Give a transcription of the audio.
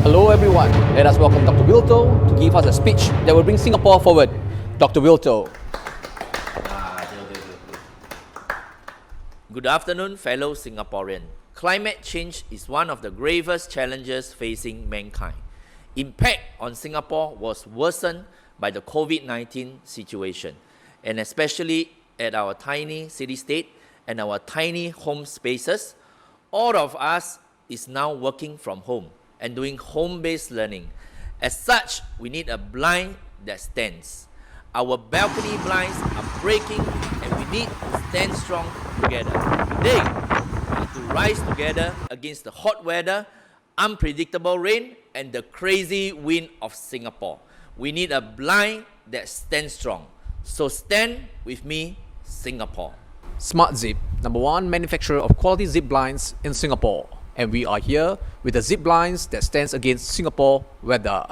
Hello everyone, let us welcome Dr. Wilto to give us a speech that will bring Singapore forward. Dr. Wilto. Good afternoon, fellow Singaporean. Climate change is one of the gravest challenges facing mankind. Impact on Singapore was worsened by the COVID-19 situation, and especially at our tiny city-state and our tiny home spaces. All of us is now working from home and doing home-based learning. As such, we need a blind that stands. Our balcony blinds are breaking and we need to stand strong together. Today, we need to rise together against the hot weather, unpredictable rain, and the crazy wind of Singapore. We need a blind that stands strong. So stand with me, Singapore. Smart Zip, #1 manufacturer of quality zip blinds in Singapore. And we are here with the zip blinds that stands against Singapore weather.